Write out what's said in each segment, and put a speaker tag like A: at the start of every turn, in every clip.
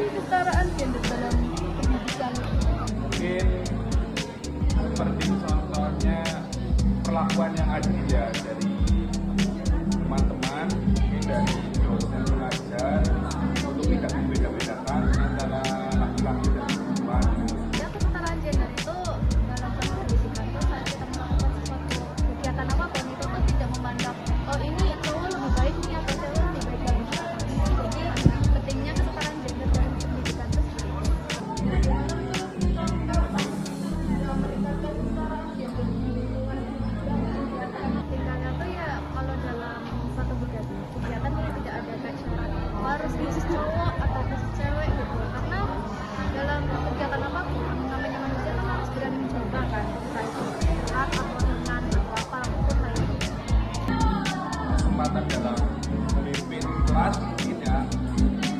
A: sih kesetaraan gender dalam pendidikan?
B: Mungkin seperti contohnya perlakuan yang adil ya dari teman-teman, mungkin dari dosen pengajar untuk tidak membeda-bedakan antara laki-laki dan perempuan.
A: Ya, kesetaraan gender itu dalam pendidikan itu saat kita melakukan sesuatu kegiatan apapun itu tuh tidak memandang oh ini cowok lebih baik nih atau cewek lebih baik dari jadi pentingnya kesetaraan gender dalam pendidikan itu tingkatnya tuh ya kalau dalam satu kegiatan itu tidak ada kayak syarat oh, harus khusus cowok atau khusus cewek gitu karena dalam kegiatan apapun namanya manusia kan harus berani mencoba kan entah itu berat atau ringan atau apa apapun lah itu
B: Kesempatan dalam memimpin kelas tidak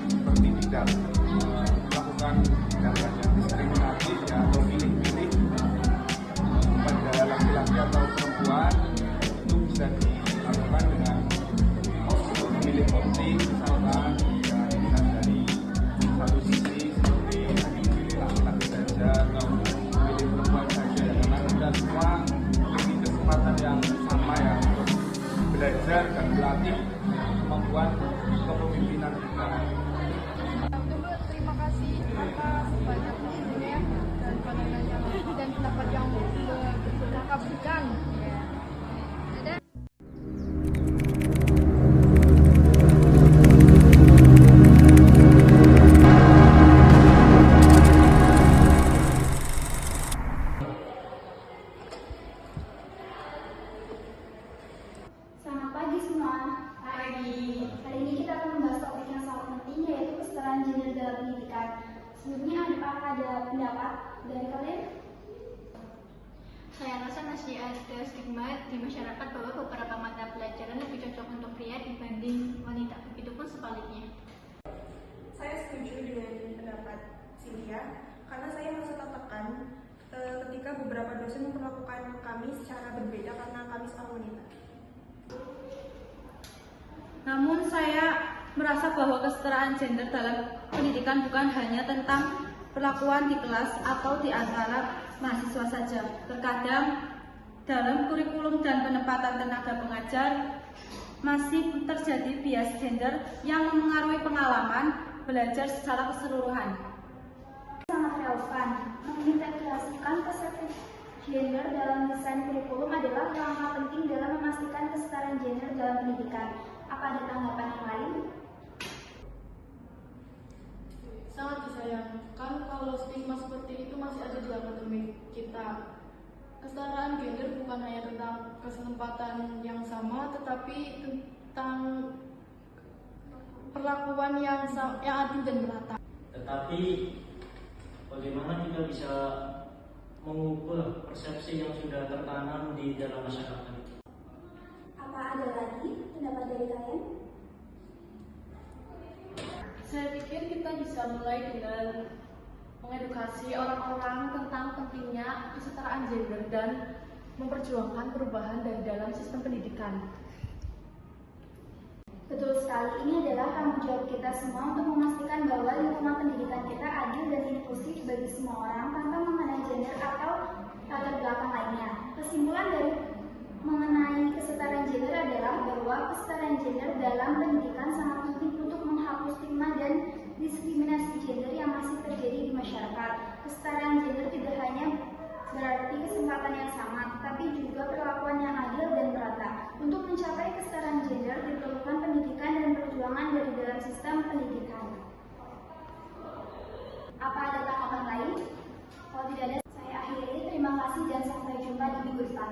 B: seperti tidak melakukan tindakan yang diskriminatif ya atau pilih-pilih pada laki-laki atau perempuan itu bisa dilakukan dengan memilih opsi misalkan ya bisa dari satu sisi seperti hanya memilih laki-laki saja atau memilih perempuan saja ya karena kita semua memiliki kesempatan yang sama ya untuk belajar dan berlatih kemampuan kepemimpinan kita.
A: terima kasih atas banyak waktunya dan pandangannya dan pendapat yang kakak berikan dadah.
C: Selamat pagi semua. Pagi. Hari ini kita akan membahas topik yang sangat penting yaitu kesetaraan gender dalam pendidikan. Sebelumnya apakah ada pendapat dari kalian?
D: Saya rasa masih ada stigma di masyarakat bahwa beberapa mata pelajaran lebih cocok untuk pria dibanding wanita. Begitupun sebaliknya.
E: Saya setuju dengan pendapat Cynthia karena saya merasa tertekan ketika beberapa dosen memperlakukan kami secara berbeda karena kami seorang wanita.
F: Namun saya merasa bahwa kesetaraan gender dalam pendidikan bukan hanya tentang perlakuan di kelas atau di antara mahasiswa saja. Terkadang dalam kurikulum dan penempatan tenaga pengajar masih terjadi bias gender yang mempengaruhi pengalaman belajar secara keseluruhan.
C: Sangat relevan. Mengintegrasikan kesetaraan gender dalam desain kurikulum adalah langkah penting dalam memastikan kesetaraan gender dalam pendidikan. Apa ada tanggapan yang lain?
G: Sangat disayangkan kalau stigma seperti itu masih ada di akademik kita. Kesetaraan gender bukan hanya tentang kesempatan yang sama, tetapi tentang perlakuan yang adil dan merata.
H: Tetapi bagaimana kita bisa mengubah persepsi yang sudah tertanam di dalam masyarakat?
C: Apa ada lagi pendapat dari kalian?
A: Saya pikir kita bisa mulai dengan mengedukasi orang-orang tentang pentingnya kesetaraan gender dan memperjuangkan perubahan dari dalam sistem pendidikan.
C: Betul sekali, ini adalah tanggung jawab kita semua untuk memastikan bahwa lingkungan pendidikan kita adil dan inklusif bagi semua orang tanpa mengenai gender atau latar belakang lainnya. Kesimpulan dari mengenai kesetaraan gender adalah bahwa kesetaraan gender dalam pendidikan sangat penting untuk menghapus stigma dan diskriminasi gender yang masih terjadi di masyarakat. Kesetaraan gender tidak hanya berarti kesempatan yang sama, tetapi juga perlakuan yang adil dan merata. Untuk mencapai kesetaraan gender diperlukan pendidikan dan perjuangan dari dalam sistem pendidikan. Apa ada tanggapan lain? Kalau tidak ada, saya akhiri. Terima kasih dan sampai jumpa di minggu depan.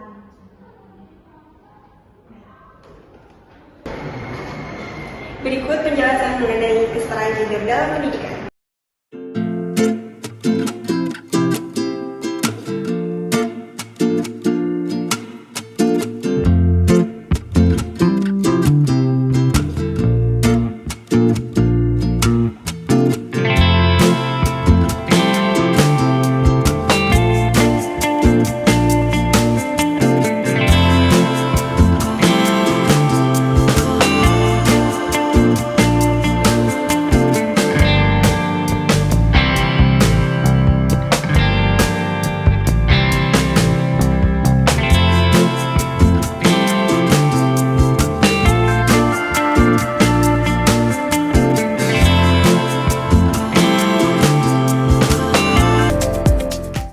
E: Berikut penjelasan mengenai kesetaraan gender dalam pendidikan.